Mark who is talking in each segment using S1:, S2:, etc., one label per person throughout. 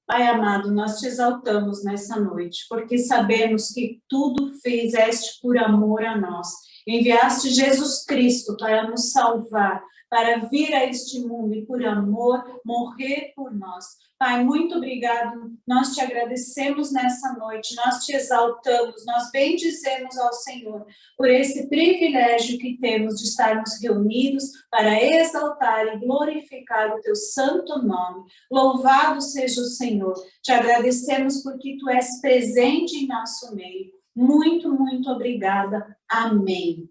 S1: Pai amado, nós te exaltamos nessa noite, porque sabemos que tudo fizeste por amor a nós. Enviaste Jesus Cristo para nos salvar, para vir a este mundo e por amor morrer por nós. Pai, muito obrigado, nós te agradecemos nessa noite, nós te exaltamos, nós bendizemos ao Senhor por esse privilégio que temos de estarmos reunidos para exaltar e glorificar o teu santo nome. Louvado seja o Senhor. Te agradecemos porque tu és presente em nosso meio. Muito, muito obrigada. Amém.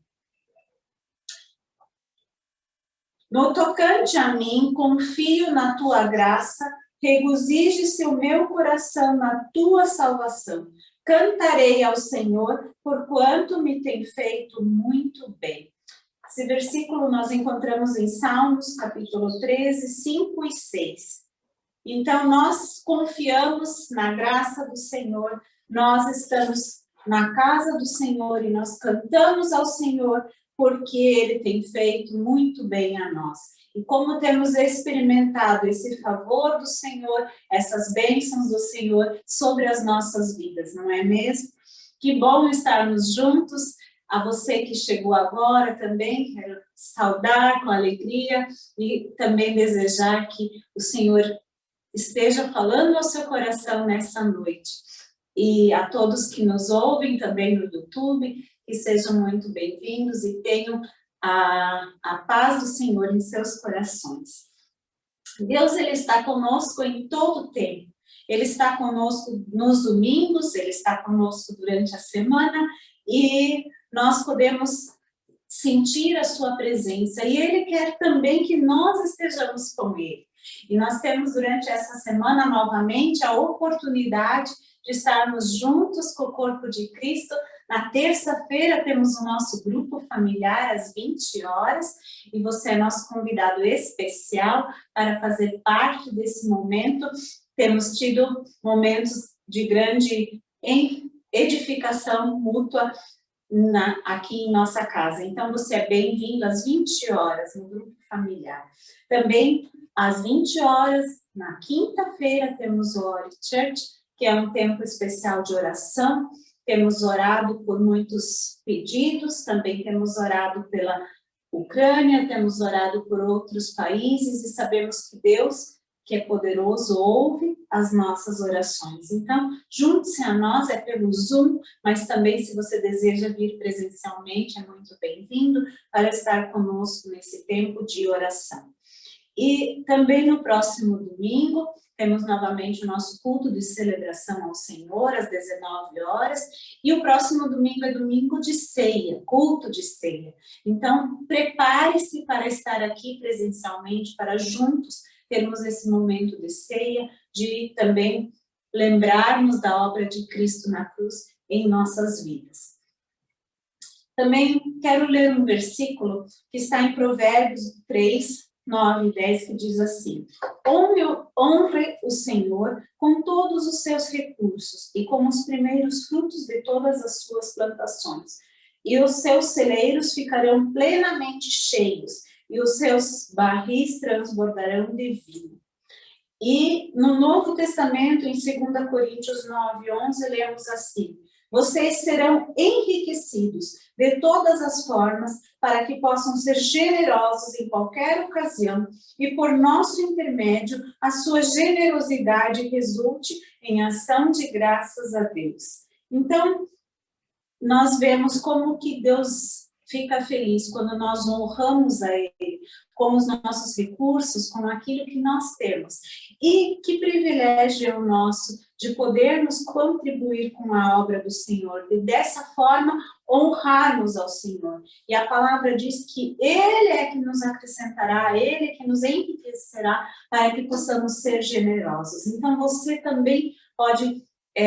S1: No tocante a mim, confio na tua graça, regozije-se o meu coração na tua salvação. Cantarei ao Senhor, porquanto me tem feito muito bem. Esse versículo nós encontramos em Salmos, capítulo 13, 5 e 6. Então, nós confiamos na graça do Senhor, nós estamos na casa do Senhor e nós cantamos ao Senhor porque Ele tem feito muito bem a nós. E como temos experimentado esse favor do Senhor, essas bênçãos do Senhor sobre as nossas vidas, não é mesmo? Que bom estarmos juntos. A você que chegou agora também, quero saudar com alegria e também desejar que o Senhor esteja falando ao seu coração nessa noite. E a todos que nos ouvem também no YouTube, que sejam muito bem-vindos e tenham a paz do Senhor em seus corações. Deus, Ele está conosco em todo o tempo. Ele está conosco nos domingos, Ele está conosco durante a semana e nós podemos sentir a sua presença. E Ele quer também que nós estejamos com Ele. E nós temos durante essa semana novamente a oportunidade de estarmos juntos com o corpo de Cristo. Na terça-feira temos o nosso grupo familiar às 20 horas e você é nosso convidado especial para fazer parte desse momento. Temos tido momentos de grande edificação mútua aqui em nossa casa. Então você é bem-vindo às 20 horas no grupo familiar. Também às 20 horas, na quinta-feira, temos o Ori Church, que é um tempo especial de oração. Temos orado por muitos pedidos, também temos orado pela Ucrânia, temos orado por outros países e sabemos que Deus, que é poderoso, ouve as nossas orações. Então, junte-se a nós, é pelo Zoom, mas também se você deseja vir presencialmente, é muito bem-vindo para estar conosco nesse tempo de oração. E também no próximo domingo, temos novamente o nosso culto de celebração ao Senhor, às 19 horas, e o próximo domingo é domingo de ceia, culto de ceia. Então, prepare-se para estar aqui presencialmente, para juntos termos esse momento de ceia, de também lembrarmos da obra de Cristo na cruz em nossas vidas. Também quero ler um versículo que está em Provérbios 3, 9 e 10, que diz assim: honre o Senhor com todos os seus recursos e com os primeiros frutos de todas as suas plantações, e os seus celeiros ficarão plenamente cheios, e os seus barris transbordarão de vinho. E no Novo Testamento, em 2 Coríntios 9, 11, lemos assim: vocês serão enriquecidos de todas as formas para que possam ser generosos em qualquer ocasião e por nosso intermédio a sua generosidade resulte em ação de graças a Deus. Então, nós vemos como que Deus fica feliz quando nós honramos a Ele com os nossos recursos, com aquilo que nós temos. E que privilégio é o nosso de podermos contribuir com a obra do Senhor, e dessa forma honrarmos ao Senhor. E a palavra diz que Ele é que nos acrescentará, Ele é que nos enriquecerá para que possamos ser generosos. Então você também pode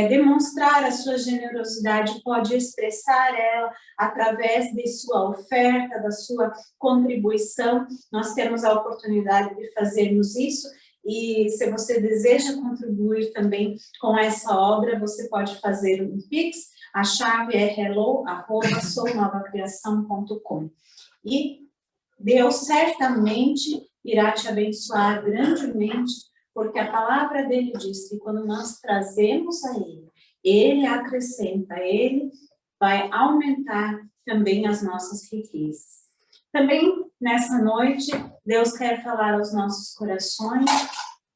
S1: demonstrar a sua generosidade, pode expressar ela através de sua oferta, da sua contribuição. Nós temos a oportunidade de fazermos isso, e se você deseja contribuir também com essa obra, você pode fazer um Pix, a chave é hello@sounovacriação.com. E Deus certamente irá te abençoar grandemente porque a palavra dele diz que quando nós trazemos a ele acrescenta, ele vai aumentar também as nossas riquezas. Também, nessa noite, Deus quer falar aos nossos corações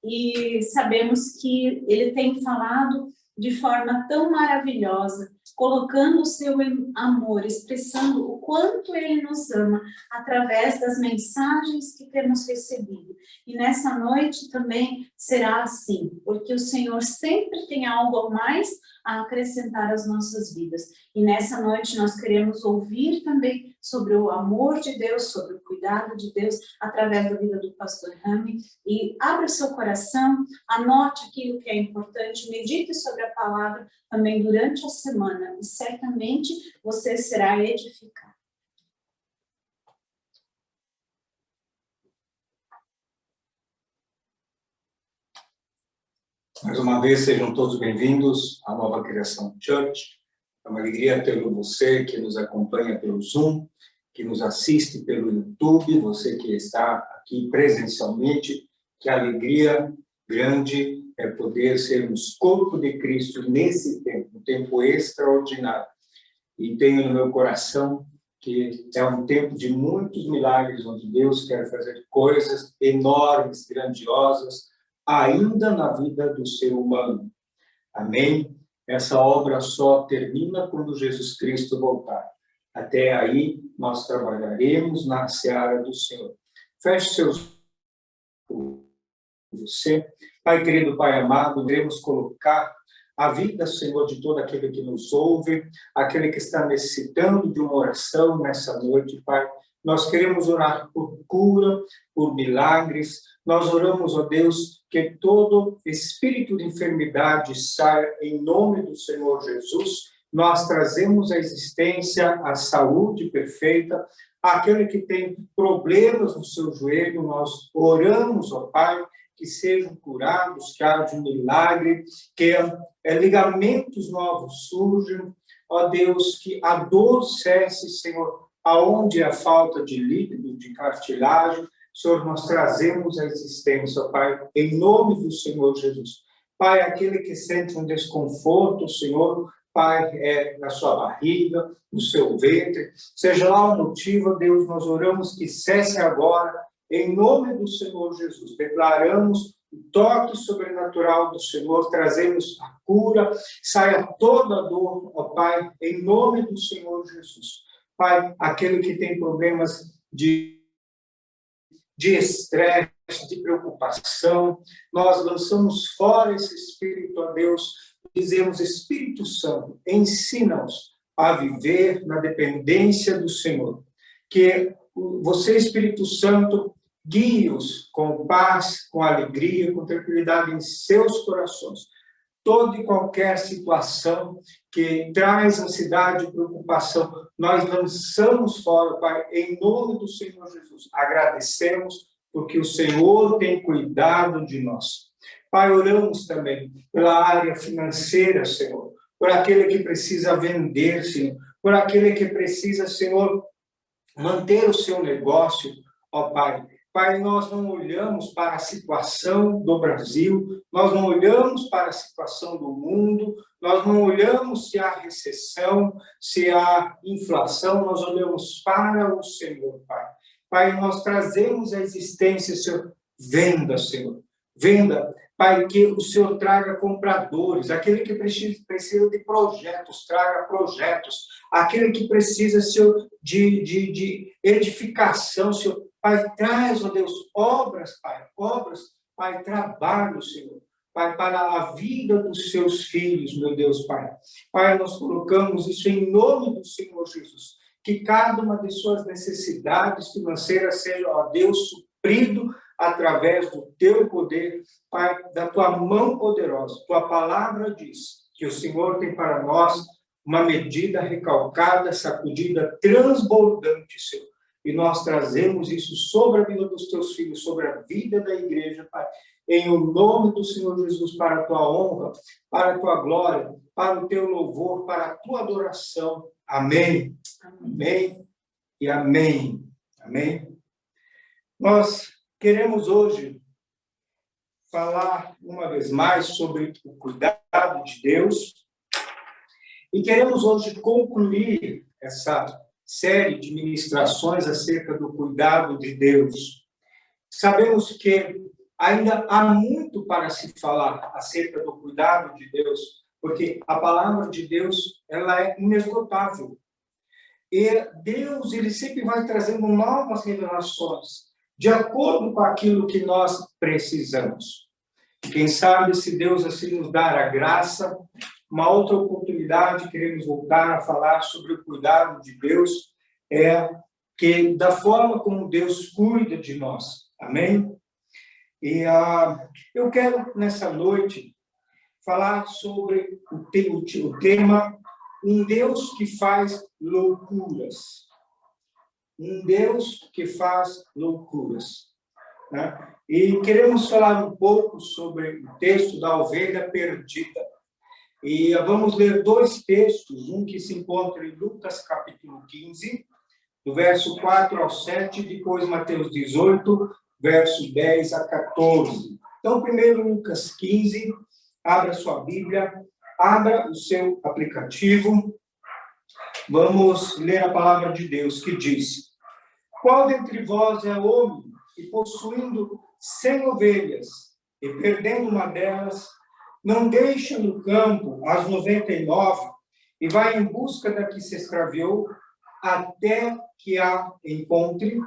S1: e sabemos que Ele tem falado de forma tão maravilhosa, colocando o seu amor, expressando o quanto Ele nos ama através das mensagens que temos recebido. E nessa noite também será assim, porque o Senhor sempre tem algo a mais a acrescentar às nossas vidas. E nessa noite nós queremos ouvir também sobre o amor de Deus, sobre o cuidado de Deus através da vida do pastor Rami. E abra o seu coração, anote aquilo que é importante, medite sobre a palavra também durante a semana e certamente você será edificado.
S2: Mais uma vez, sejam todos bem-vindos à Nova Criação Church. É uma alegria ter você que nos acompanha pelo Zoom, que nos assiste pelo YouTube, você que está aqui presencialmente. Que alegria grande é poder sermos corpo de Cristo nesse tempo, um tempo extraordinário. E tenho no meu coração que é um tempo de muitos milagres, onde Deus quer fazer coisas enormes, grandiosas, ainda na vida do ser humano. Amém? Essa obra só termina quando Jesus Cristo voltar. Até aí, nós trabalharemos na seara do Senhor. Feche seus olhos. Você, Pai querido, Pai amado, queremos colocar a vida, Senhor, de todo aquele que nos ouve, aquele que está necessitando de uma oração nessa noite, Pai. Nós queremos orar por cura, por milagres. Nós oramos, ó Deus, que todo espírito de enfermidade saia em nome do Senhor Jesus. Nós trazemos à existência a saúde perfeita. Aquele que tem problemas no seu joelho, nós oramos, ó Pai, que sejam curados, que haja um milagre, que ligamentos novos surjam. Ó Deus, que a dor cesse, Senhor, aonde há falta de líquido, de cartilagem, Senhor, nós trazemos a existência, Pai, em nome do Senhor Jesus. Pai, aquele que sente um desconforto, Senhor, Pai, na sua barriga, no seu ventre, seja lá o motivo, Deus, nós oramos que cesse agora, em nome do Senhor Jesus. Declaramos o toque sobrenatural do Senhor, trazemos a cura, saia toda a dor, ó Pai, em nome do Senhor Jesus. Pai, aquele que tem problemas de estresse, de preocupação, nós lançamos fora esse espírito, ó Deus, dizemos, Espírito Santo, ensina-nos a viver na dependência do Senhor. Que você, Espírito Santo, guie-os com paz, com alegria, com tranquilidade em seus corações. Toda e qualquer situação que traz ansiedade e preocupação, nós lançamos fora, Pai, em nome do Senhor Jesus. Agradecemos porque o Senhor tem cuidado de nós. Pai, oramos também pela área financeira, Senhor, por aquele que precisa vender, Senhor, por aquele que precisa, Senhor, manter o seu negócio, ó Pai. Pai, nós não olhamos para a situação do Brasil, nós não olhamos para a situação do mundo, nós não olhamos se há recessão, se há inflação, nós olhamos para o Senhor, Pai. Pai, nós trazemos a existência, Senhor, venda, Senhor, venda. Pai, que o Senhor traga compradores, aquele que precisa de projetos, traga projetos, aquele que precisa, Senhor, de edificação, Senhor, Pai, traz, ó Deus, obras, Pai, trabalho, Senhor, Pai, para a vida dos seus filhos, meu Deus, Pai. Pai, nós colocamos isso em nome do Senhor Jesus, que cada uma de suas necessidades financeiras seja, ó Deus, suprido através do teu poder, Pai, da tua mão poderosa. Tua palavra diz que o Senhor tem para nós uma medida recalcada, sacudida, transbordante, Senhor. E nós trazemos isso sobre a vida dos teus filhos, sobre a vida da igreja, Pai, em o nome do Senhor Jesus, para a tua honra, para a tua glória, para o teu louvor, para a tua adoração. Amém. Amém e amém. Amém. Nós queremos hoje falar uma vez mais sobre o cuidado de Deus e queremos hoje concluir essa série de ministrações acerca do cuidado de Deus. Sabemos que ainda há muito para se falar acerca do cuidado de Deus, porque a palavra de Deus, ela é inesgotável. E Deus, ele sempre vai trazendo novas revelações, de acordo com aquilo que nós precisamos. Quem sabe, se Deus assim nos dar a graça, uma outra oportunidade, queremos voltar a falar sobre o cuidado de Deus, que da forma como Deus cuida de nós. Amém? E eu quero, nessa noite, falar sobre o tema um Deus que faz loucuras. Um Deus que faz loucuras. Né? E queremos falar um pouco sobre o texto da ovelha perdida. E vamos ler dois textos, um que se encontra em Lucas capítulo 15, do verso 4 ao 7, depois Mateus 18, verso 10 a 14. Então, primeiro Lucas 15, abra sua Bíblia, abra o seu aplicativo. Vamos ler a palavra de Deus que diz: qual dentre vós é homem que, possuindo 100 ovelhas e perdendo uma delas, não deixa no campo as 99 e vai em busca da que se extraviou até que a encontre?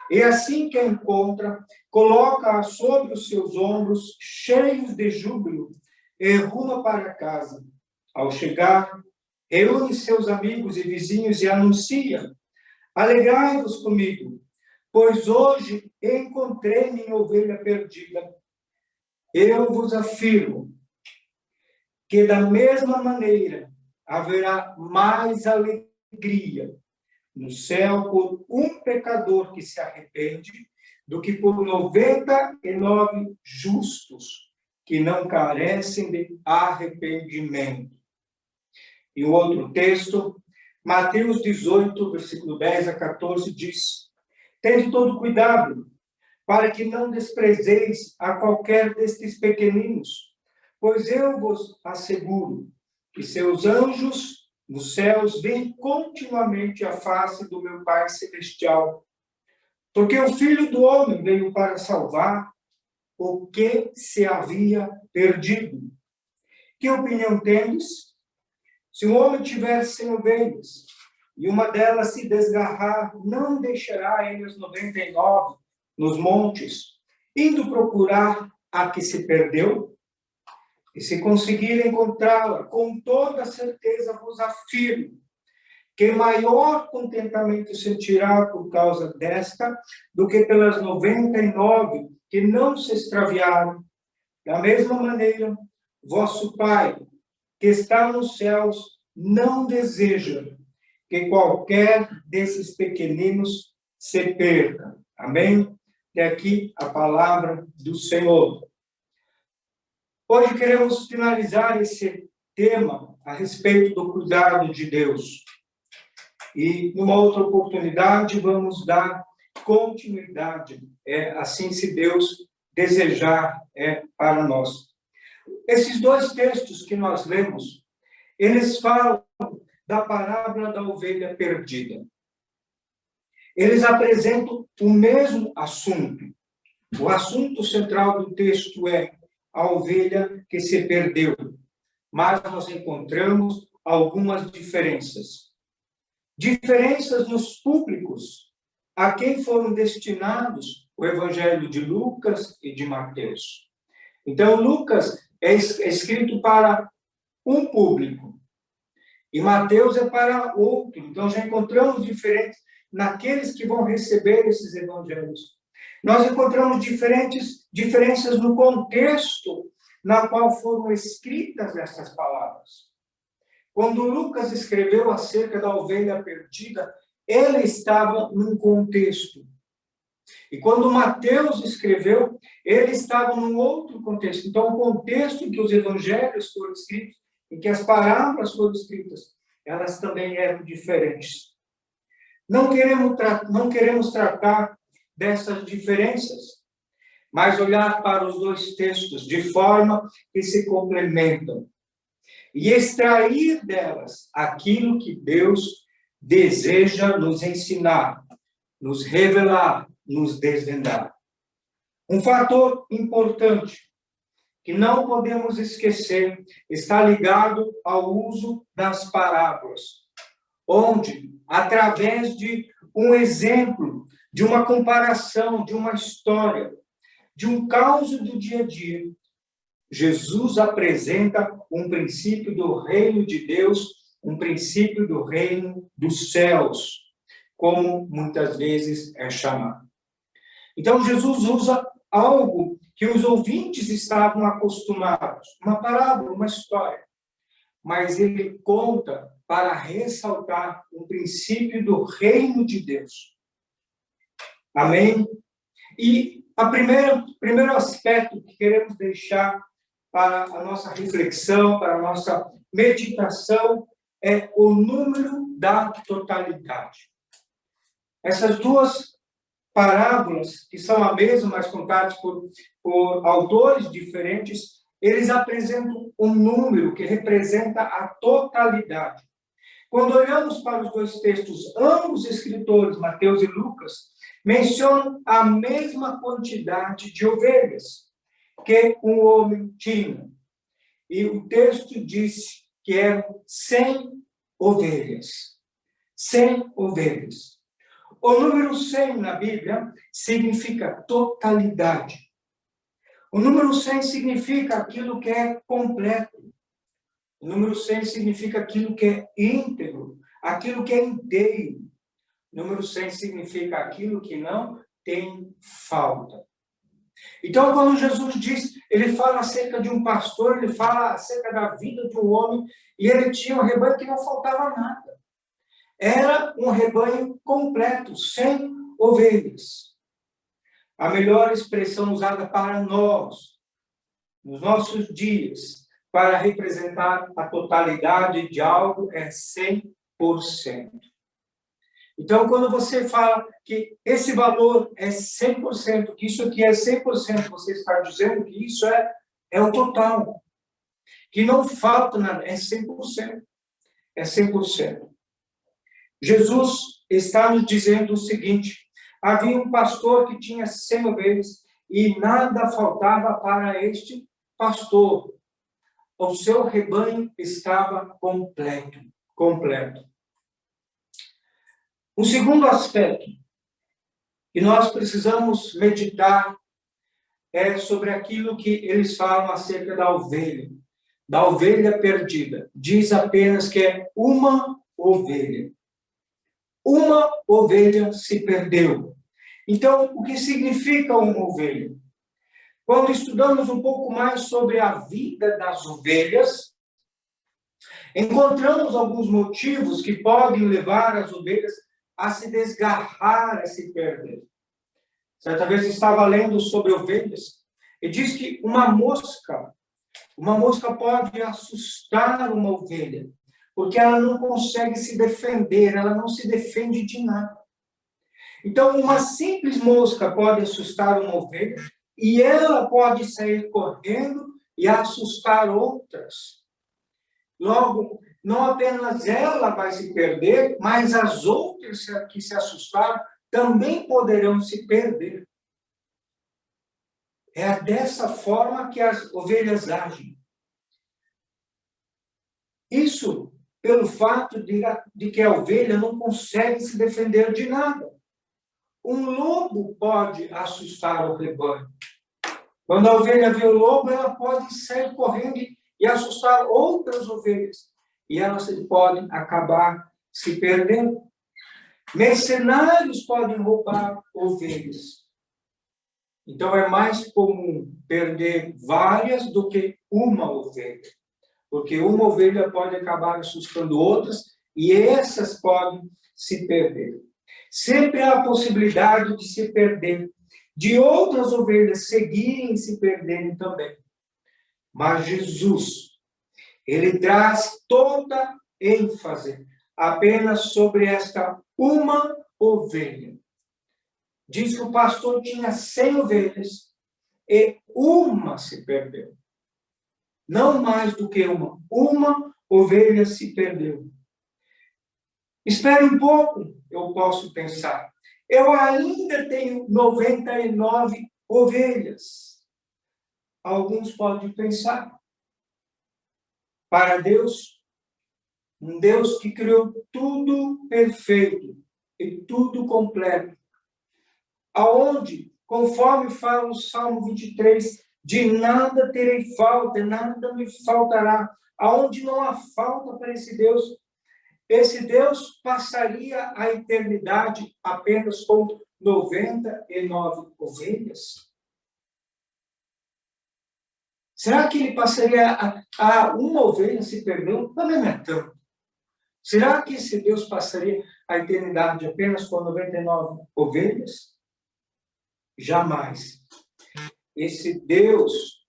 S2: E assim que a encontra, coloca-a sobre os seus ombros, cheios de júbilo, e ruma para casa. Ao chegar, reúne seus amigos e vizinhos e anuncia: alegrai-vos comigo, pois hoje encontrei minha ovelha perdida. Eu vos afirmo que da mesma maneira haverá mais alegria no céu por um pecador que se arrepende do que por 99 justos que não carecem de arrependimento. E o outro texto, Mateus 18, versículo 10 a 14, diz: tende todo cuidado, para que não desprezeis a qualquer destes pequeninos, pois eu vos asseguro que seus anjos nos céus veem continuamente a face do meu Pai Celestial. Porque o Filho do Homem veio para salvar o que se havia perdido. Que opinião tendes? Se um homem tiver 100 ovelhas, e uma delas se desgarrar, não deixará ele as 99 nos montes, indo procurar a que se perdeu? E se conseguir encontrá-la, com toda certeza vos afirmo, que maior contentamento sentirá por causa desta, do que pelas 99 que não se extraviaram. Da mesma maneira, vosso Pai, que está nos céus, não deseja que qualquer desses pequeninos se perca. Amém? E aqui a palavra do Senhor. Hoje queremos finalizar esse tema a respeito do cuidado de Deus. E, numa outra oportunidade, vamos dar continuidade, assim se Deus desejar, para nós. Esses dois textos que nós lemos, eles falam da parábola da ovelha perdida. Eles apresentam o mesmo assunto. O assunto central do texto é a ovelha que se perdeu, mas nós encontramos algumas diferenças. Diferenças nos públicos a quem foram destinados o evangelho de Lucas e de Mateus. Então, Lucas é escrito para um público e Mateus é para outro. Então, já encontramos diferentes naqueles que vão receber esses evangelhos. Nós encontramos diferenças no contexto na qual foram escritas essas palavras. Quando Lucas escreveu acerca da ovelha perdida, ele estava num contexto. E quando Mateus escreveu, ele estava num outro contexto. Então, o contexto em que os evangelhos foram escritos, em que as parábolas foram escritas, elas também eram diferentes. Não queremos tratar dessas diferenças, mas olhar para os dois textos de forma que se complementam e extrair delas aquilo que Deus deseja nos ensinar, nos revelar, nos desvendar. Um fator importante que não podemos esquecer está ligado ao uso das parábolas, onde, através de um exemplo, de uma comparação, de uma história, de um caos do dia a dia, Jesus apresenta um princípio do reino de Deus, um princípio do reino dos céus, como muitas vezes é chamado. Então, Jesus usa algo que os ouvintes estavam acostumados, uma parábola, uma história, mas ele conta para ressaltar um princípio do reino de Deus. Amém? E o primeiro aspecto que queremos deixar para a nossa reflexão, para a nossa meditação, é o número da totalidade. Essas duas parábolas, que são a mesma, mas contadas por autores diferentes, eles apresentam um número que representa a totalidade. Quando olhamos para os dois textos, ambos escritores, Mateus e Lucas, mencionam a mesma quantidade de ovelhas que um homem tinha. E o texto diz que eram 100 ovelhas. 100 ovelhas. O número 100 na Bíblia significa totalidade. O número 100 significa aquilo que é completo. O número 100 significa aquilo que é íntegro, aquilo que é inteiro. O número 100 significa aquilo que não tem falta. Então, quando Jesus diz, ele fala acerca de um pastor, ele fala acerca da vida de um homem, e ele tinha um rebanho que não faltava nada. Era um rebanho completo, 100 ovelhas. A melhor expressão usada para nós, nos nossos dias, para representar a totalidade de algo é 100%. Então, quando você fala que esse valor é 100%, que isso aqui é 100%, você está dizendo que isso é o total. Que não falta nada, é 100%. É 100%. Jesus está nos dizendo o seguinte: havia um pastor que tinha 100 ovelhas e nada faltava para este pastor. O seu rebanho estava completo. Um segundo aspecto que nós precisamos meditar é sobre aquilo que eles falam acerca da ovelha perdida. Diz apenas que é uma ovelha. Uma ovelha se perdeu. Então, o que significa uma ovelha? Quando estudamos um pouco mais sobre a vida das ovelhas, encontramos alguns motivos que podem levar as ovelhas a se desgarrar, a se perder. Certa vez estava lendo sobre ovelhas e diz que uma mosca pode assustar uma ovelha, porque ela não consegue se defender, ela não se defende de nada. Então, uma simples mosca pode assustar uma ovelha e ela pode sair correndo e assustar outras. Logo, não apenas ela vai se perder, mas as outras que se assustaram também poderão se perder. É dessa forma que as ovelhas agem. Isso pelo fato de que a ovelha não consegue se defender de nada. Um lobo pode assustar o rebanho. Quando a ovelha vê o lobo, ela pode sair correndo e assustar outras ovelhas. E elas podem acabar se perdendo. Mercenários podem roubar ovelhas. Então, é mais comum perder várias do que uma ovelha. Porque uma ovelha pode acabar assustando outras e essas podem se perder. Sempre há a possibilidade de se perder, de outras ovelhas seguirem e se perderem também. Mas Jesus, ele traz toda ênfase apenas sobre esta uma ovelha. Diz que o pastor tinha 100 ovelhas e uma se perdeu. Não mais do que uma. Uma ovelha se perdeu. Espere um pouco, eu posso pensar. Eu ainda tenho 99 ovelhas. Alguns podem pensar. Para Deus, um Deus que criou tudo perfeito e tudo completo. Aonde, conforme fala o Salmo 23, de nada terei falta, nada me faltará. Aonde não há falta para esse Deus passaria a eternidade apenas com 99 ovelhas? Será que ele passaria a uma ovelha se perdeu? Também não é tanto. Será que esse Deus passaria a eternidade apenas com 99 ovelhas? Jamais. Esse Deus,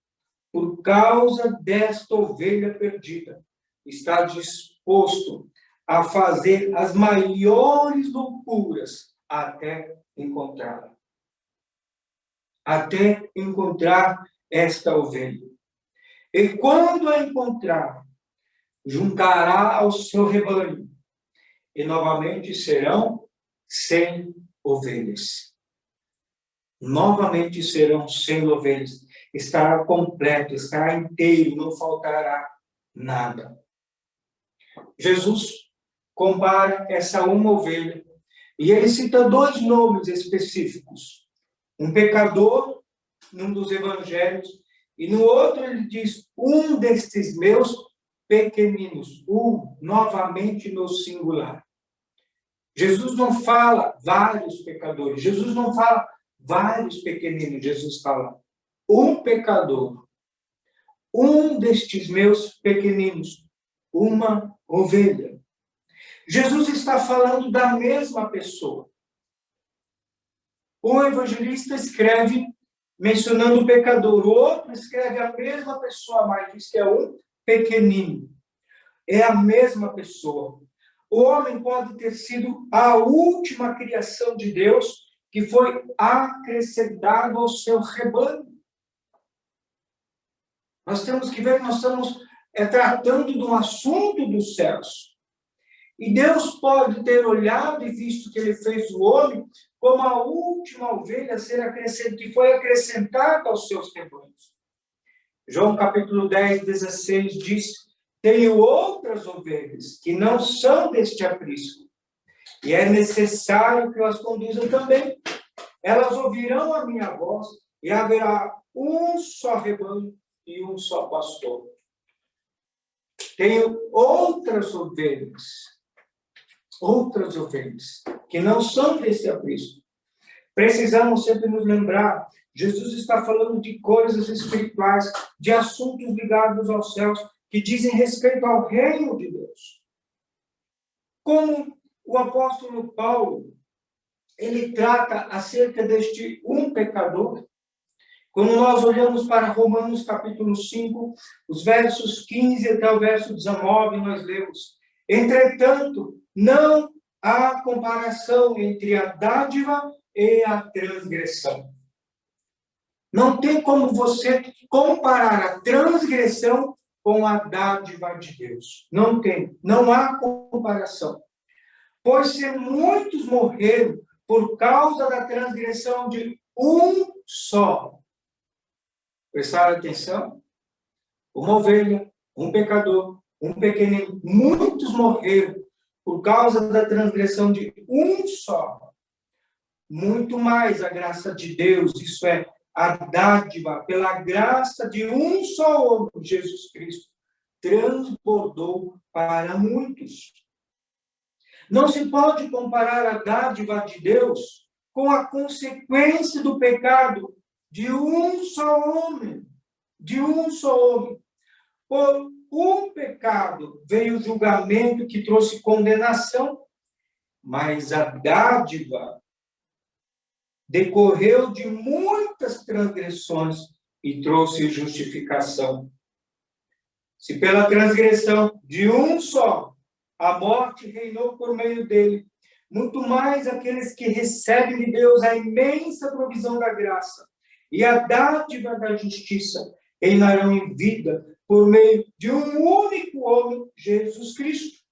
S2: por causa desta ovelha perdida, está disposto a fazer as maiores loucuras até encontrá-la. Até encontrar esta ovelha. E quando a encontrar, juntará ao seu rebanho, e novamente serão 100 ovelhas. Novamente serão 100 ovelhas. Estará completo, estará inteiro, não faltará nada. Jesus compara essa uma ovelha, e ele cita 2 nomes específicos. Um pecador, num dos evangelhos, e no outro ele diz, um destes meus pequeninos, novamente no singular. Jesus não fala vários pecadores, Jesus não fala vários pequeninos, Jesus fala um pecador, um destes meus pequeninos, uma ovelha. Jesus está falando da mesma pessoa. Um evangelista escreve mencionando o pecador, o outro escreve a mesma pessoa, mas diz que é um pequenino. É a mesma pessoa. O homem pode ter sido a última criação de Deus que foi acrescentado ao seu rebanho. Nós temos que ver que nós estamos tratando de um assunto dos céus. E Deus pode ter olhado e visto que ele fez o homem como a última ovelha a ser acrescentada, que foi acrescentada aos seus rebanhos. João capítulo 10, 16 diz, tenho outras ovelhas que não são deste aprisco, e é necessário que elas conduzam também. Elas ouvirão a minha voz, e haverá um só rebanho e um só pastor. Tenho outras ovelhas que não são desse aprisco. Precisamos sempre nos lembrar, Jesus está falando de coisas espirituais, de assuntos ligados aos céus, que dizem respeito ao reino de Deus. Como o apóstolo Paulo, ele trata acerca deste um pecador. Quando nós olhamos para Romanos capítulo 5, os versos 15 até o verso 19, nós lemos, entretanto, não há comparação entre a dádiva e a transgressão. Não tem como você comparar a transgressão com a dádiva de Deus. Não tem, não há comparação. Pois se muitos morreram por causa da transgressão de um só. Prestaram atenção? Uma ovelha, um pecador, um pequenino. Muitos morreram por causa da transgressão de um só. Muito mais a graça de Deus, isso é, a dádiva, pela graça de um só homem, Jesus Cristo, transbordou para muitos. Não se pode comparar a dádiva de Deus com a consequência do pecado de um só homem. De um só homem. Por um pecado veio o julgamento que trouxe condenação, mas a dádiva decorreu de muitas transgressões e trouxe justificação. Se pela transgressão de um só a morte reinou por meio dele, muito mais aqueles que recebem de Deus a imensa provisão da graça e a dádiva da justiça reinarão em vida por meio de um único homem, Jesus Cristo.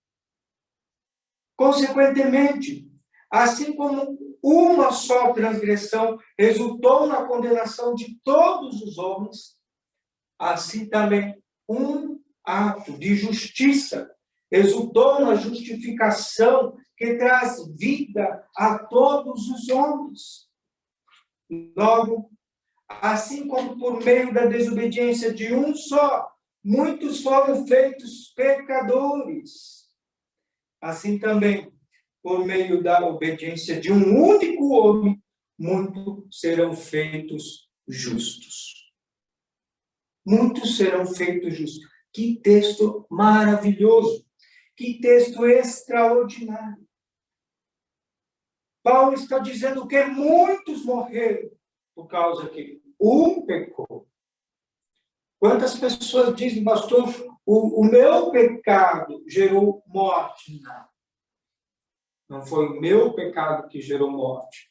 S2: Consequentemente, assim como uma só transgressão resultou na condenação de todos os homens, assim também um ato de justiça resultou na justificação que traz vida a todos os homens. Logo, assim como por meio da desobediência de um só, muitos foram feitos pecadores, assim também, por meio da obediência de um único homem, muitos serão feitos justos. Muitos serão feitos justos. Que texto maravilhoso! Que texto extraordinário! Paulo está dizendo que muitos morreram por causa que um pecou. Quantas pessoas dizem, pastor, o meu pecado gerou morte? Não. Não foi o meu pecado que gerou morte.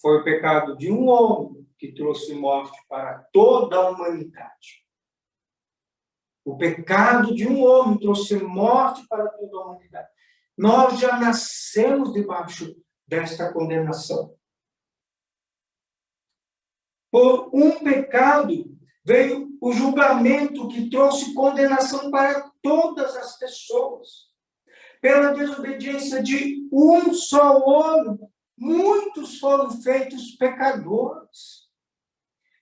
S2: Foi o pecado de um homem que trouxe morte para toda a humanidade. O pecado de um homem trouxe morte para toda a humanidade. Nós já nascemos debaixo desta condenação. Por um pecado veio o julgamento que trouxe condenação para todas as pessoas. Pela desobediência de um só homem, muitos foram feitos pecadores.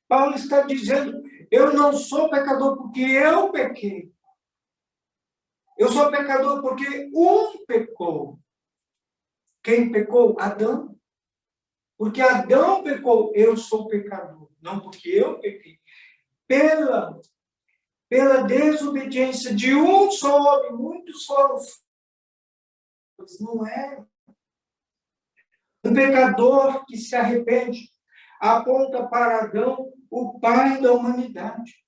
S2: Paulo está dizendo, eu não sou pecador porque eu pequei. Eu sou pecador porque um pecou. Quem pecou? Adão. Porque Adão pecou, eu sou pecador. Não porque eu pequei. Pela desobediência de um só homem, muitos foram. Não é. Um pecador que se arrepende aponta para Adão, o pai da humanidade.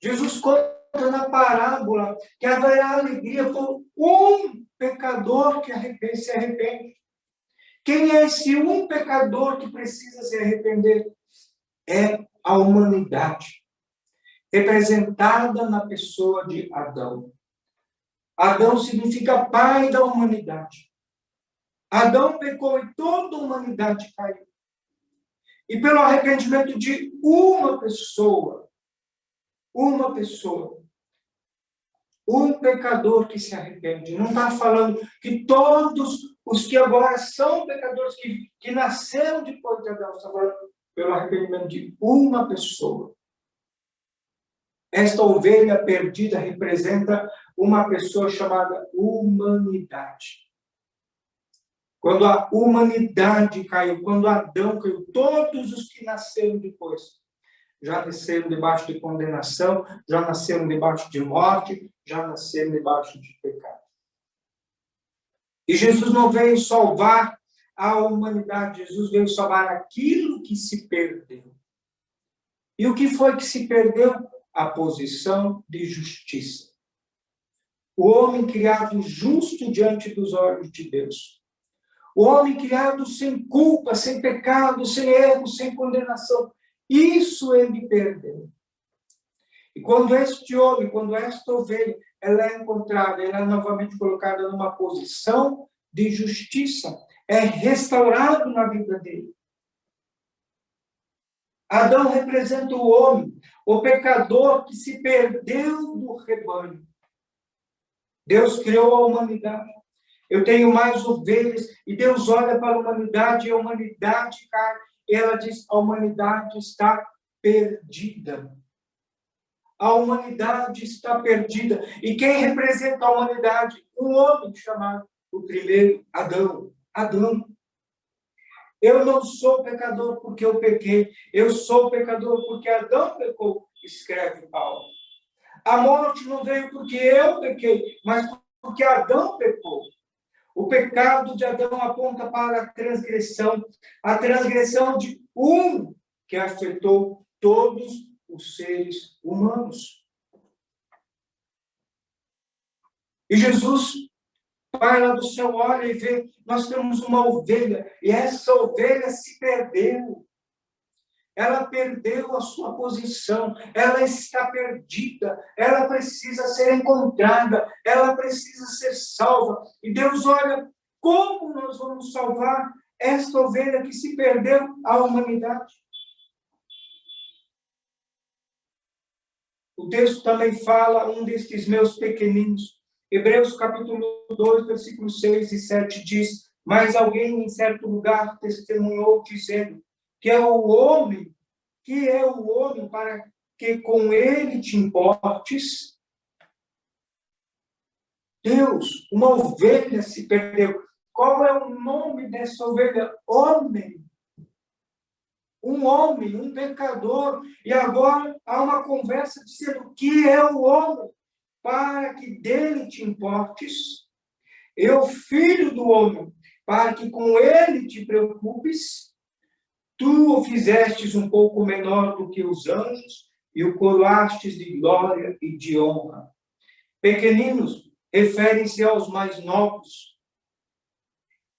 S2: Jesus conta na parábola que haverá alegria por um pecador que se arrepende. Quem é esse um pecador que precisa se arrepender? É a humanidade, representada na pessoa de Adão. Adão significa pai da humanidade. Adão pecou e toda a humanidade caiu. E pelo arrependimento de uma pessoa, um pecador que se arrepende. Não está falando que todos os que agora são pecadores, que nasceram depois de Adão, está falando pelo arrependimento de uma pessoa. Esta ovelha perdida representa uma pessoa chamada humanidade. Quando a humanidade caiu, quando Adão caiu, todos os que nasceram depois já nasceram debaixo de condenação, já nasceram debaixo de morte, já nasceram debaixo de pecado. E Jesus não veio salvar a humanidade, Jesus veio salvar aquilo que se perdeu. E o que foi que se perdeu? A posição de justiça. O homem criado justo diante dos olhos de Deus. O homem criado sem culpa, sem pecado, sem erro, sem condenação. Isso ele perdeu. E quando este homem, quando esta ovelha, ela é encontrada, ela é novamente colocada numa posição de justiça, é restaurado na vida dele. Adão representa o homem, o pecador que se perdeu do rebanho. Deus criou a humanidade. Eu tenho mais ovelhas, e Deus olha para a humanidade, e a humanidade cai. Ela diz, a humanidade está perdida. A humanidade está perdida. E quem representa a humanidade? Um homem chamado o primeiro Adão. Adão. Eu não sou pecador porque eu pequei. Eu sou pecador porque Adão pecou, escreve Paulo. A morte não veio porque eu pequei, mas porque Adão pecou. O pecado de Adão aponta para a transgressão de um que afetou todos os seres humanos. E Jesus, Pai lá do céu, olha e vê, nós temos uma ovelha, e essa ovelha se perdeu. ela perdeu a sua posição, ela está perdida, ela precisa ser encontrada, ela precisa ser salva. E Deus olha, como nós vamos salvar esta ovelha que se perdeu à humanidade? O texto também fala, um destes meus pequeninos, Hebreus capítulo 2, versículos 6 e 7 diz, mas alguém em certo lugar testemunhou dizendo, que é o homem para que com ele te importes? Deus, uma ovelha se perdeu. Qual é o nome dessa ovelha? Homem. Um homem, um pecador. E agora há uma conversa dizendo que é o homem para que dele te importes. E o filho do homem para que com ele te preocupes. Tu o fizestes um pouco menor do que os anjos e o coroastes de glória e de honra. Pequeninos referem-se aos mais novos.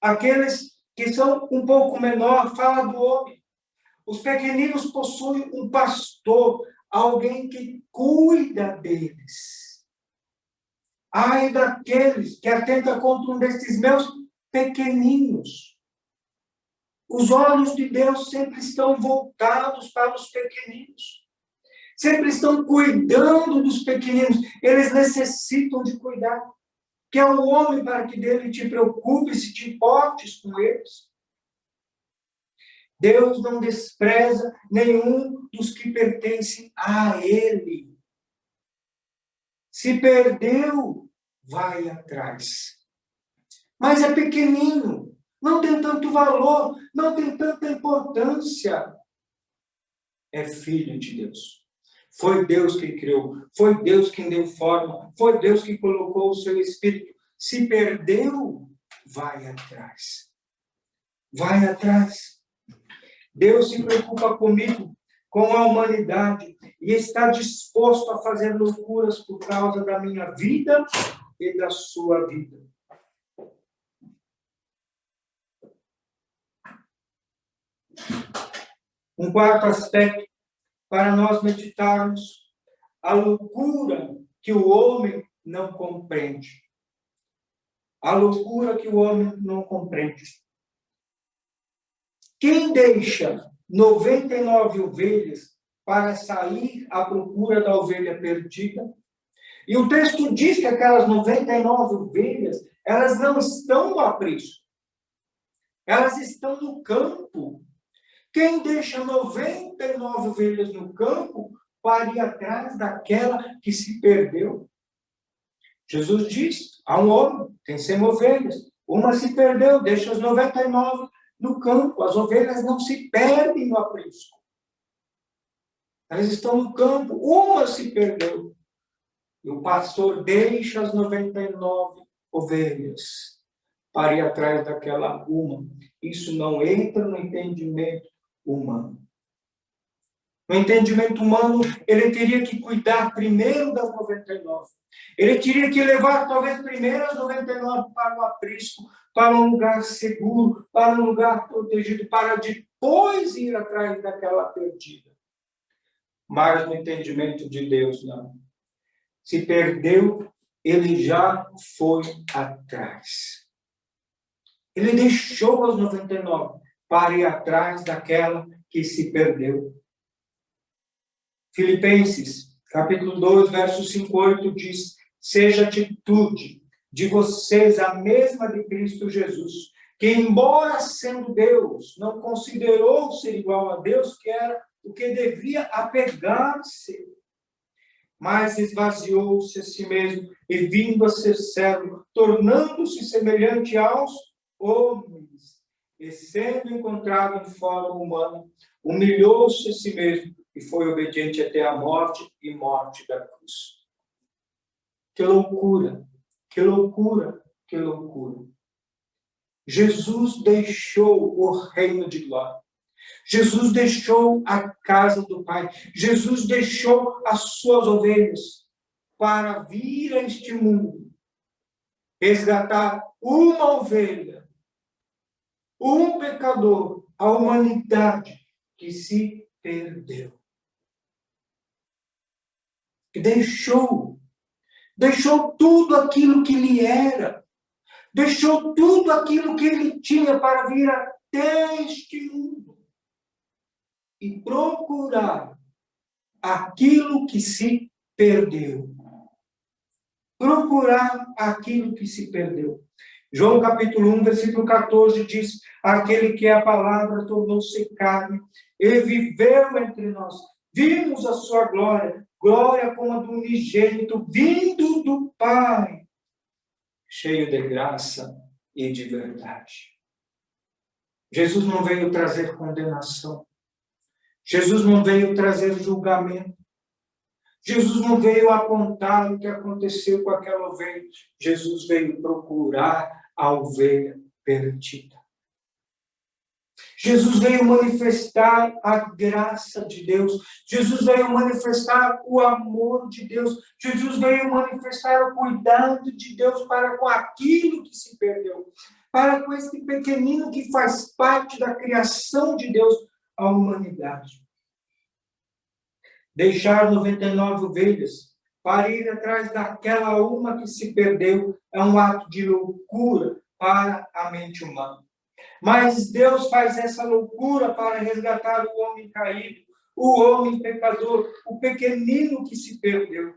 S2: Aqueles que são um pouco menor, fala do homem. Os pequeninos possuem um pastor, alguém que cuida deles. Ai daqueles que atentam contra um destes meus pequeninos. Os olhos de Deus sempre estão voltados para os pequeninos. Sempre estão cuidando dos pequeninos. Eles necessitam de cuidar. Que é o homem para que dele te preocupe, se te importes com eles. Deus não despreza nenhum dos que pertencem a Ele. Se perdeu, vai atrás. Mas é pequenino. Não tem tanto valor, não tem tanta importância. É filho de Deus. Foi Deus quem criou, foi Deus quem deu forma, foi Deus que colocou o seu Espírito. Se perdeu, vai atrás. Vai atrás. Deus se preocupa comigo, com a humanidade, e está disposto a fazer loucuras por causa da minha vida e da sua vida. Um quarto aspecto para nós meditarmos, a loucura que o homem não compreende. A loucura que o homem não compreende. Quem deixa 99 ovelhas para sair à procura da ovelha perdida? E o texto diz que aquelas 99 ovelhas, elas não estão no aprisco. Elas estão no campo. Quem deixa 99 ovelhas no campo para ir atrás daquela que se perdeu? Jesus diz, há um homem, tem 100 ovelhas, uma se perdeu, deixa as 99 no campo. As ovelhas não se perdem no aprisco. Elas estão no campo, uma se perdeu. E o pastor deixa as 99 ovelhas para ir atrás daquela uma. Isso não entra no entendimento humano. No entendimento humano, ele teria que cuidar primeiro das 99. Ele teria que levar, talvez, primeiro as 99 para o aprisco, para um lugar seguro, para um lugar protegido, para depois ir atrás daquela perdida. Mas no entendimento de Deus, não. Se perdeu, ele já foi atrás. Ele deixou as 99 para ir atrás daquela que se perdeu. Filipenses, capítulo 2, verso 5 e 8 diz, seja a atitude de vocês a mesma de Cristo Jesus, que embora sendo Deus, não considerou ser igual a Deus, que era o que devia apegar-se, mas esvaziou-se a si mesmo e vindo a ser servo, tornando-se semelhante aos homens, e sendo encontrado em forma humana, humilhou-se a si mesmo e foi obediente até a morte e morte da cruz. Que loucura, que loucura, que loucura. Jesus deixou o reino de glória. Jesus deixou a casa do Pai. Jesus deixou as suas ovelhas para vir a este mundo, resgatar uma ovelha, um pecador, a humanidade que se perdeu. Que deixou tudo aquilo que lhe era, deixou tudo aquilo que ele tinha para vir até este mundo e procurar aquilo que se perdeu. Procurar aquilo que se perdeu. João capítulo 1, versículo 14 diz: aquele que é a palavra tornou-se carne e viveu entre nós. Vimos a sua glória, glória como a do unigênito, vindo do Pai, cheio de graça e de verdade. Jesus não veio trazer condenação. Jesus não veio trazer julgamento. Jesus não veio apontar o que aconteceu com aquela ovelha. Jesus veio procurar a ovelha perdida. Jesus veio manifestar a graça de Deus. Jesus veio manifestar o amor de Deus. Jesus veio manifestar o cuidado de Deus para com aquilo que se perdeu. Para com esse pequenino que faz parte da criação de Deus, a humanidade. Deixar 99 ovelhas para ir atrás daquela uma que se perdeu é um ato de loucura para a mente humana. Mas Deus faz essa loucura para resgatar o homem caído, o homem pecador, o pequenino que se perdeu.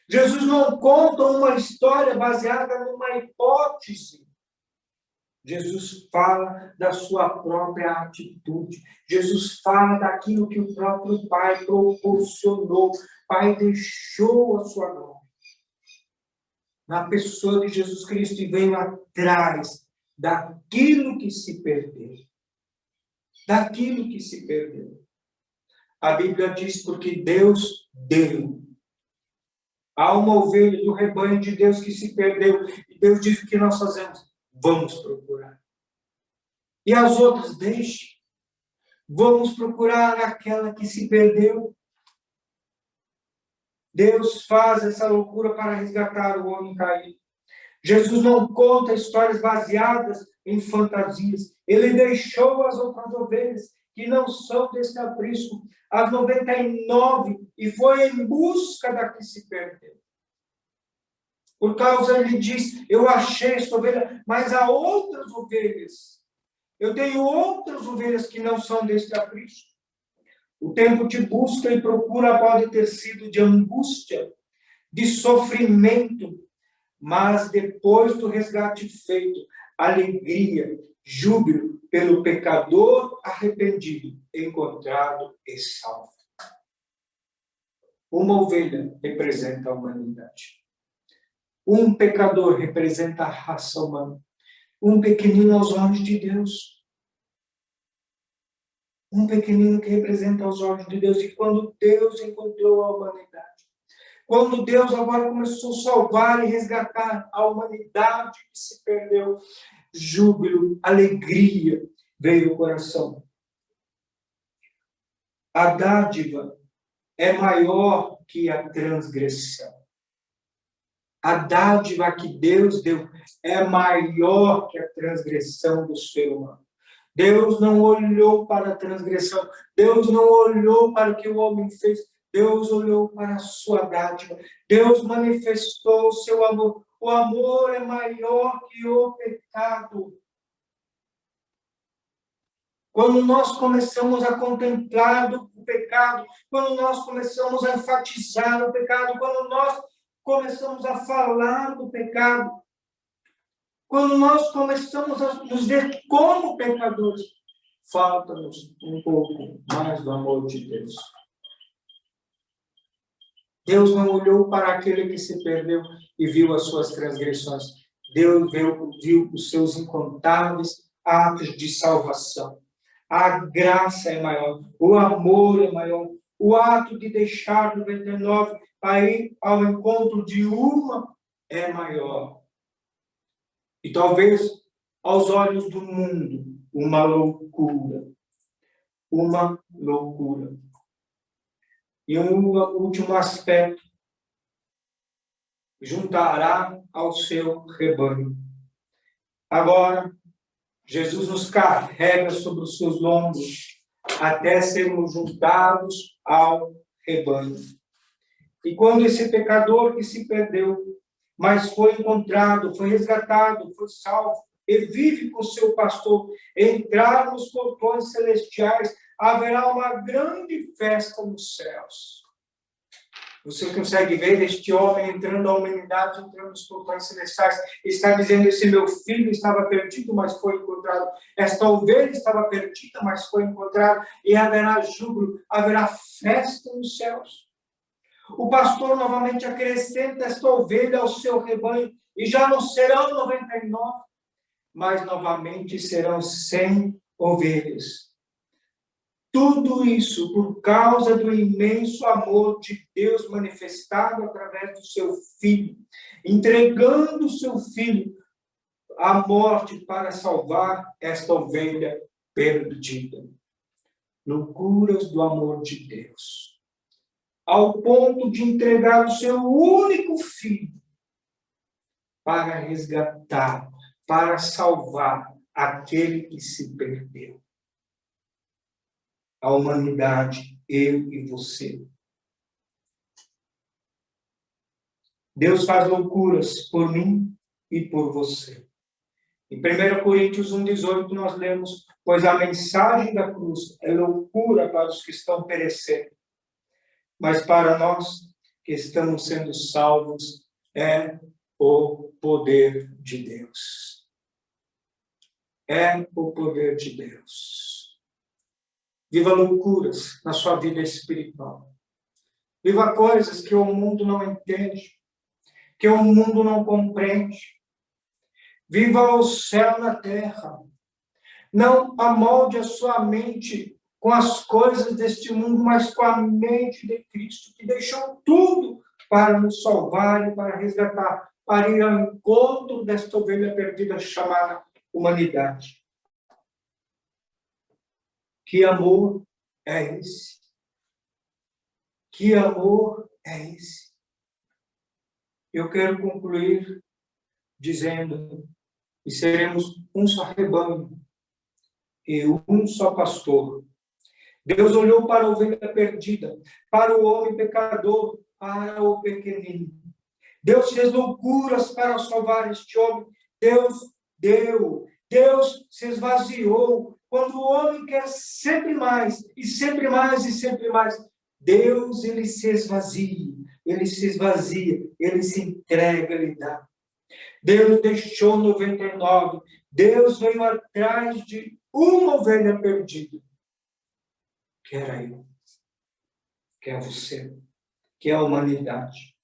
S2: Jesus não conta uma história baseada numa hipótese. Jesus fala da sua própria atitude. Jesus fala daquilo que o próprio Pai proporcionou. O Pai deixou a sua glória na pessoa de Jesus Cristo e veio atrás daquilo que se perdeu. Daquilo que se perdeu. A Bíblia diz porque Deus deu. Há uma ovelha do rebanho de Deus que se perdeu. E Deus diz o que nós fazemos. Vamos procurar. E as outras, deixe. Vamos procurar aquela que se perdeu. Deus faz essa loucura para resgatar o homem caído. Jesus não conta histórias baseadas em fantasias. Ele deixou as outras ovelhas que não são desse aprisco, as 99, e foi em busca da que se perdeu. Por causa, ele diz, eu achei esta ovelha, mas há outras ovelhas. Eu tenho outras ovelhas que não são deste aprisco. O tempo de busca e procura pode ter sido de angústia, de sofrimento, mas depois do resgate feito, alegria, júbilo pelo pecador arrependido, encontrado e salvo. Uma ovelha representa a humanidade. Um pecador representa a raça humana. Um pequenino aos olhos de Deus. Um pequenino que representa aos olhos de Deus. E quando Deus encontrou a humanidade, quando Deus agora começou a salvar e resgatar a humanidade que se perdeu, júbilo, alegria veio ao coração. A dádiva é maior que a transgressão. A dádiva que Deus deu é maior que a transgressão do ser humano. Deus não olhou para a transgressão. Deus não olhou para o que o homem fez. Deus olhou para a sua dádiva. Deus manifestou o seu amor. O amor é maior que o pecado. Quando nós começamos a contemplar o pecado, quando nós começamos a enfatizar o pecado, quando nós começamos a falar do pecado, quando nós começamos a nos ver como pecadores, falta-nos um pouco mais do amor de Deus. Deus não olhou para aquele que se perdeu e viu as suas transgressões. Deus viu os seus incontáveis atos de salvação. A graça é maior, o amor é maior, o ato de deixar 99 para ir ao encontro de uma é maior. E talvez, aos olhos do mundo, uma loucura. Uma loucura. E um último aspecto, juntará ao seu rebanho. Agora, Jesus nos carrega sobre os seus lombos até sermos juntados ao rebanho. E quando esse pecador que se perdeu, mas foi encontrado, foi resgatado, foi salvo, e vive com seu pastor, entrar nos portões celestiais, haverá uma grande festa nos céus. Você consegue ver este homem entrando, a humanidade entrando nos portões celestiais, está dizendo: esse meu filho estava perdido, mas foi encontrado. Esta ovelha estava perdida, mas foi encontrada. E haverá júbilo, haverá festa nos céus. O pastor novamente acrescenta esta ovelha ao seu rebanho, e já não serão 99, mas novamente serão 100 ovelhas. Tudo isso por causa do imenso amor de Deus manifestado através do seu Filho, entregando o seu Filho à morte para salvar esta ovelha perdida. Loucuras do amor de Deus, ao ponto de entregar o seu único Filho para resgatar, para salvar aquele que se perdeu. A humanidade, eu e você. Deus faz loucuras por mim e por você. Em 1 Coríntios 1,18 nós lemos: pois a mensagem da cruz é loucura para os que estão perecendo, mas para nós que estamos sendo salvos é o poder de Deus. É o poder de Deus. Viva loucuras na sua vida espiritual. Viva coisas que o mundo não entende, que o mundo não compreende. Viva o céu na terra. Não amolde a sua mente com as coisas deste mundo, mas com a mente de Cristo, que deixou tudo para nos salvar e para resgatar, para ir ao encontro desta ovelha perdida chamada humanidade. Que amor é esse? Que amor é esse? Eu quero concluir dizendo que seremos um só rebanho e um só pastor. Deus olhou para a ovelha perdida, para o homem pecador, para o pequenino. Deus fez loucuras para salvar este homem. Deus deu. Deus se esvaziou. Quando o homem quer sempre mais, e sempre mais, e sempre mais, Deus, ele se esvazia, ele se esvazia, ele se entrega, ele dá. Deus deixou 99, Deus veio atrás de uma ovelha perdida. Que era eu, que é você, que é a humanidade.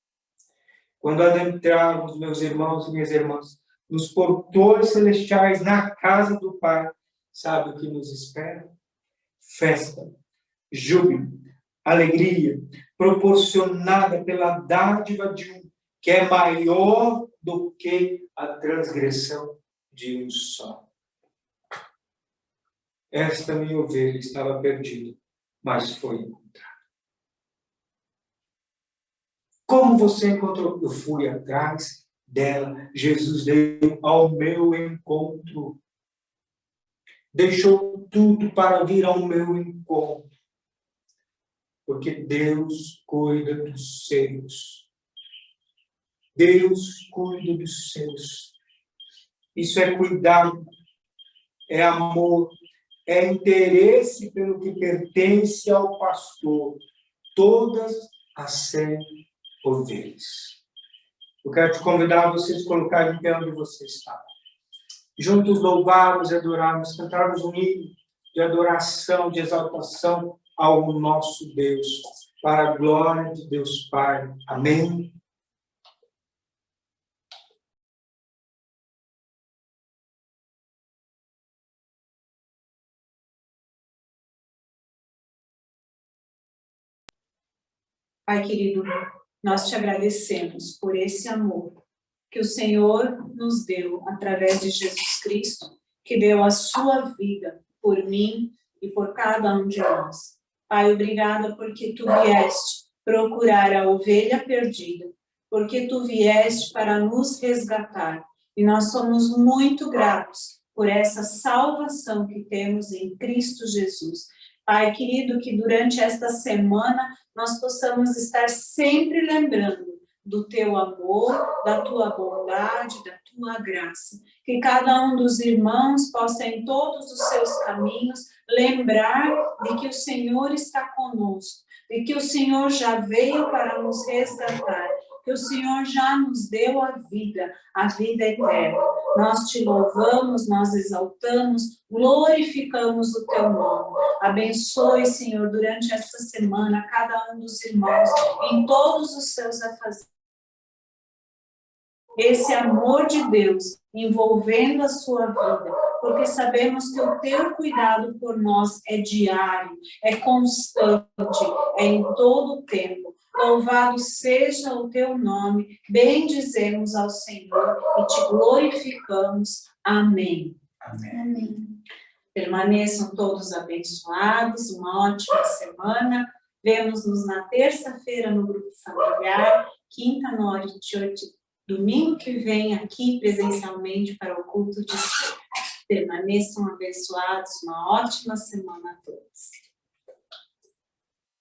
S2: Quando adentrarmos, meus irmãos e minhas irmãs, nos portões celestiais, na casa do Pai, sabe o que nos espera? Festa, júbilo, alegria, proporcionada pela dádiva de um que é maior do que a transgressão de um só. Esta minha ovelha estava perdida, mas foi encontrada. Como você encontrou? Eu fui atrás dela. Jesus veio ao meu encontro. Deixou tudo para vir ao meu encontro. Porque Deus cuida dos seus. Deus cuida dos seus. Isso é cuidado, é amor, é interesse pelo que pertence ao pastor. Todas as 100 ovelhas. Eu quero te convidar a vocês colocarem em pé onde você está. Juntos louvarmos e adorarmos, cantarmos um hino de adoração, de exaltação ao nosso Deus, para a glória de Deus Pai. Amém.
S1: Pai querido, nós te agradecemos por esse amor que o Senhor nos deu através de Jesus Cristo, que deu a sua vida por mim e por cada um de nós. Pai, obrigada porque tu vieste procurar a ovelha perdida, porque tu vieste para nos resgatar. E nós somos muito gratos por essa salvação que temos em Cristo Jesus. Pai querido, que durante esta semana nós possamos estar sempre lembrando do teu amor, da tua bondade, da tua graça. Que cada um dos irmãos possa, em todos os seus caminhos, lembrar de que o Senhor está conosco, de que o Senhor já veio para nos resgatar, que o Senhor já nos deu a vida eterna. Nós te louvamos, nós exaltamos, glorificamos o teu nome. Abençoe, Senhor, durante esta semana, cada um dos irmãos, em todos os seus afazeres. Esse amor de Deus envolvendo a sua vida, porque sabemos que o teu cuidado por nós é diário, é constante, é em todo o tempo. Louvado seja o teu nome, bendizemos ao Senhor e te glorificamos. Amém.
S3: Amém.
S1: Permaneçam todos abençoados, uma ótima semana. Vemo-nos na terça-feira no grupo familiar, quinta noite, domingo que vem aqui presencialmente para o culto de ceia. Permaneçam abençoados, uma ótima semana a todos.